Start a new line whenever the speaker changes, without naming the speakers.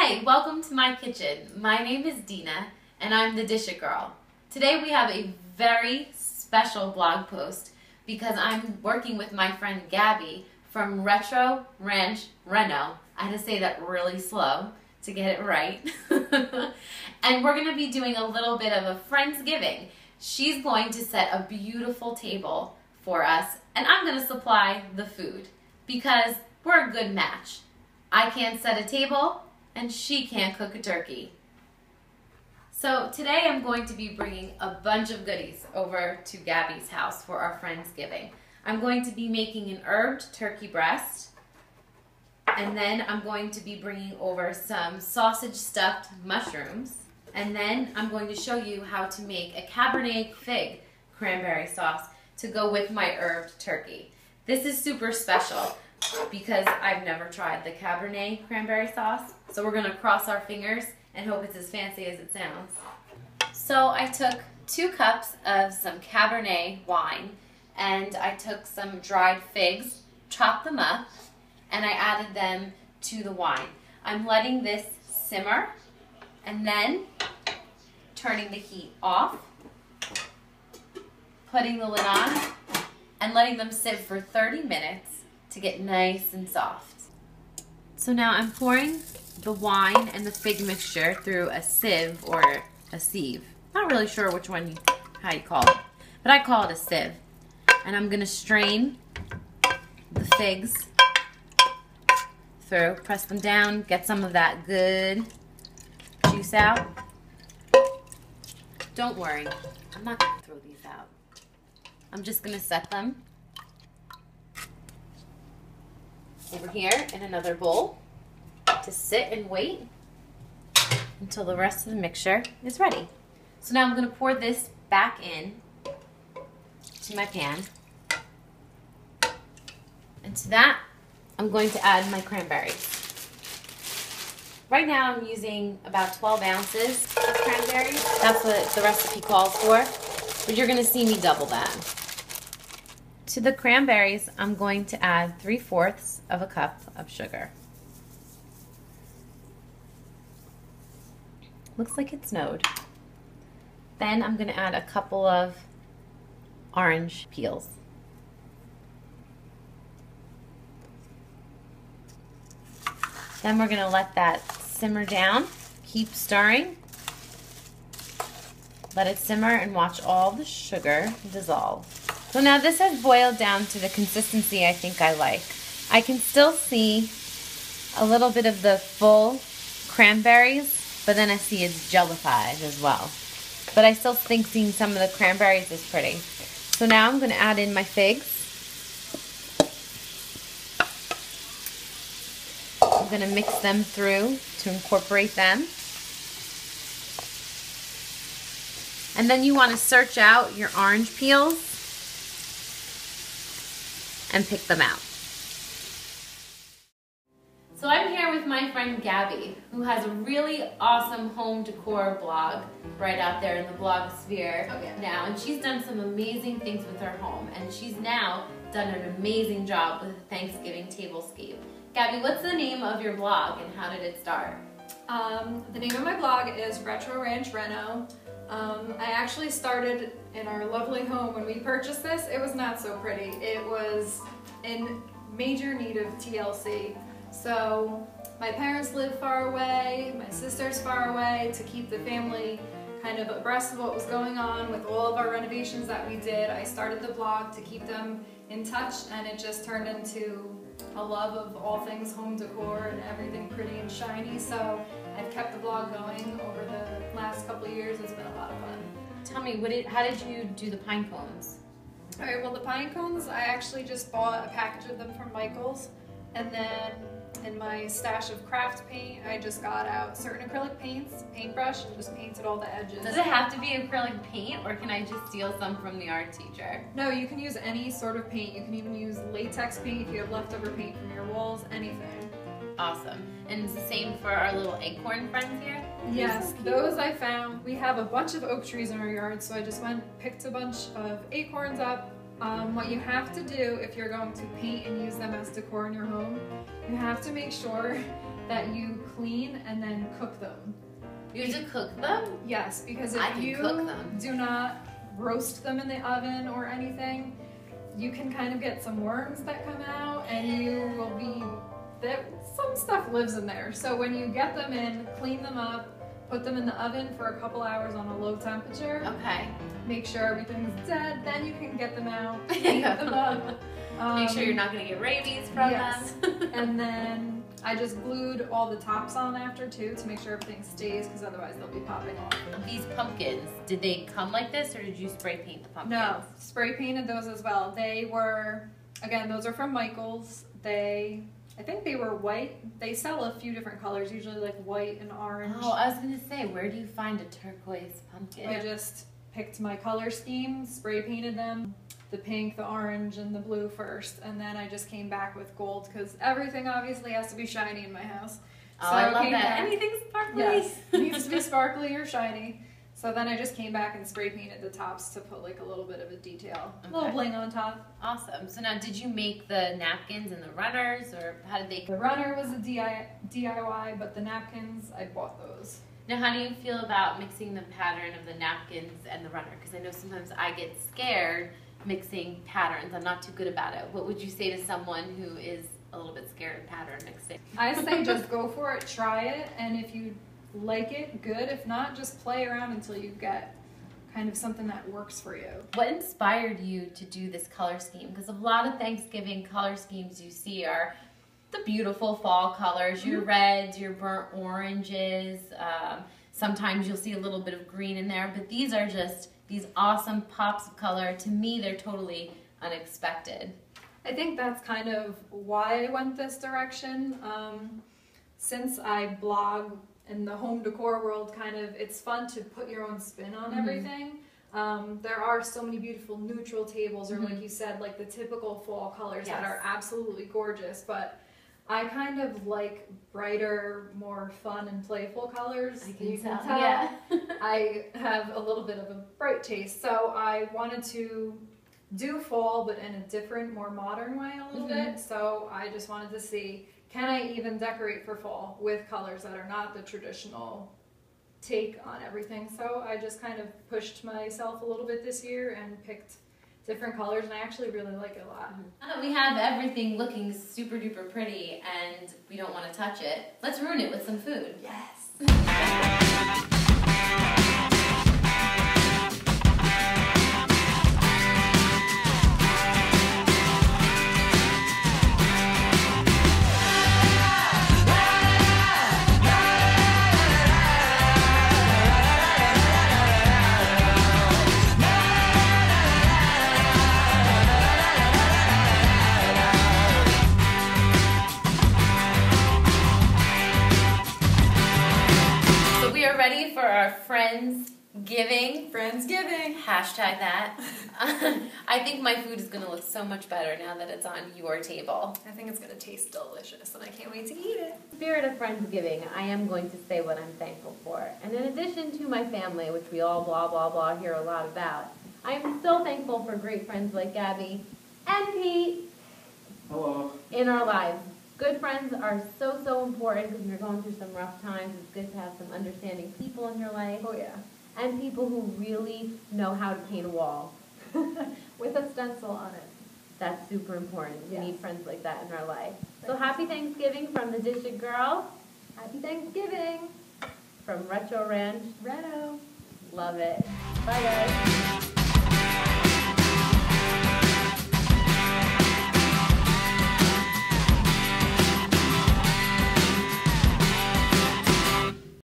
Hi, welcome to my kitchen. My name is Dina and I'm the DishItGirl. Today we have a very special blog post because I'm working with my friend Gabby from RetroRanchReno. I had to say that really slow to get it right. And we're going to be doing a little bit of a Friendsgiving. She's going to set a beautiful table for us and I'm going to supply the food because we're a good match. I can't set a table and she can't cook a turkey. So today I'm going to be bringing a bunch of goodies over to Gabby's house for our Friendsgiving. I'm going to be making an herbed turkey breast, and then I'm going to be bringing over some sausage stuffed mushrooms, and then I'm going to show you how to make a Cabernet fig cranberry sauce to go with my herbed turkey. This is super special because I've never tried the Cabernet cranberry sauce. So we're gonna cross our fingers and hope it's as fancy as it sounds. So I took 2 cups of some Cabernet wine and I took some dried figs, chopped them up, and I added them to the wine. I'm letting this simmer and then turning the heat off, putting the lid on, and letting them sit for 30 minutes to get nice and soft. So now I'm pouring the wine and the fig mixture through a sieve or a sieve. Not really sure which one how you call it, but I call it a sieve. And I'm gonna strain the figs through, press them down, get some of that good juice out. Don't worry, I'm not gonna throw these out. I'm just gonna set them over here in another bowl to sit and wait until the rest of the mixture is ready. So now I'm going to pour this back in to my pan. And to that, I'm going to add my cranberries. Right now I'm using about 12 ounces of cranberries. That's what the recipe calls for, but you're going to see me double that. To the cranberries, I'm going to add 3/4 of a cup of sugar. Looks like it snowed. Then I'm going to add a couple of orange peels. Then we're going to let that simmer down. Keep stirring. Let it simmer and watch all the sugar dissolve. So now this has boiled down to the consistency I think I like. I can still see a little bit of the full cranberries, but then I see it's jellified as well. But I still think seeing some of the cranberries is pretty. So now I'm going to add in my figs. I'm going to mix them through to incorporate them. And then you want to search out your orange peels and pick them out. So I'm here with my friend Gabby, who has a really awesome home decor blog right out there in the blog sphere now, and she's done some amazing things with her home, and she's now done an amazing job with a Thanksgiving tablescape. Gabby, what's the name of your blog and how did it start?
The name of my blog is RetroRanchReno. I actually started in our lovely home. When we purchased this, it was not so pretty. It was in major need of TLC. So my parents live far away, my sister's far away. To keep the family kind of abreast of what was going on with all of our renovations that we did, I started the blog to keep them in touch, and it just turned into a love of all things home decor and everything pretty and shiny. So I've kept the blog going over the last couple of years. It's been a lot of fun.
Tell me, how did you do the pine cones?
Alright, well the pine cones, I actually just bought a package of them from Michael's, and then in my stash of craft paint, I just got out certain acrylic paints, paintbrush, and just painted all the edges.
Does it have to be acrylic paint, or can I just steal some from the art teacher?
No, you can use any sort of paint. You can even use latex paint if you have leftover paint from your walls, anything.
Awesome. And it's the same for our little acorn friends here?
Yes, those I found. We have a bunch of oak trees in our yard, so I just picked a bunch of acorns up. What you have to do if you're going to paint and use them as decor in your home, you have to make sure that you clean and then cook them.
You have to cook them?
Yes, because if you
cook them.
do not roast them in the oven or anything, you can kind of get some worms that come out, and you will be, some stuff lives in there. So when you get them in, clean them up, put them in the oven for a couple hours on a low temperature.
Okay.
Make sure everything's dead, then you can get them out, heat them up.
Make sure you're not going to get rabies from them.
And then I just glued all the tops on after too to make sure everything stays, because otherwise they'll be popping off.
These pumpkins, did they come like this or did you spray paint the pumpkins?
No, spray painted those as well. They were, again, those are from Michael's. I think they were white. They sell a few different colors, usually like white and orange.
Oh, I was going to say, where do you find a turquoise pumpkin?
I just picked my color scheme, spray painted them. The pink, the orange, and the blue first, and then I just came back with gold because everything obviously has to be shiny in my house.
Oh, so I love that. Anything sparkly.
Yes, needs to be sparkly or shiny. So then I just came back and spray painted the tops to put like a little bit of a detail, a little bling on top.
Awesome. So now, did you make the napkins and the runners, or how did they?
The runner was a DIY, but the napkins I bought those.
Now, how do you feel about mixing the pattern of the napkins and the runner? Because I know sometimes I get scared mixing patterns. I'm not too good about it. What would you say to someone who is a little bit scared of pattern mixing?
I say just go for it, try it, and if you like it, good. If not, just play around until you get kind of something that works for you.
What inspired you to do this color scheme? Because a lot of Thanksgiving color schemes you see are the beautiful fall colors, your reds, your burnt oranges. Sometimes you'll see a little bit of green in there, but these are just these awesome pops of color. To me, they're totally unexpected.
I think that's kind of why I went this direction. Since I blog in the home decor world, it's fun to put your own spin on everything. There are so many beautiful neutral tables, or like you said, like the typical fall colors that are absolutely gorgeous, but I kind of like brighter, more fun and playful colors.
I can tell.
Yeah. I have a little bit of a bright taste, so I wanted to do fall, but in a different, more modern way a little bit. So I just wanted to see, can I even decorate for fall with colors that are not the traditional take on everything? So I just kind of pushed myself a little bit this year and picked different colors, and I actually really like it a lot.
Now that we have everything looking super duper pretty and we don't want to touch it, let's ruin it with some food.
Yes!
Ready for our Friendsgiving. Hashtag that. I think my food is going to look so much better now that it's on your table.
I think it's going to taste delicious, and I can't wait to eat it.
In the spirit of Friendsgiving, I am going to say what I'm thankful for. And in addition to my family, which we all blah, blah, blah hear a lot about, I am so thankful for great friends like Gabby and Pete.
Hello.
In our lives. Good friends are so, so important because when you're going through some rough times, it's good to have some understanding people in your life.
Oh, yeah.
And people who really know how to paint a wall.
With a stencil on it.
That's super important. We need friends like that in our life.
Thanks.
So happy Thanksgiving from the DishItGirl.
Happy Thanksgiving.
From RetroRanchReno.
Reno.
Love it. Bye, guys.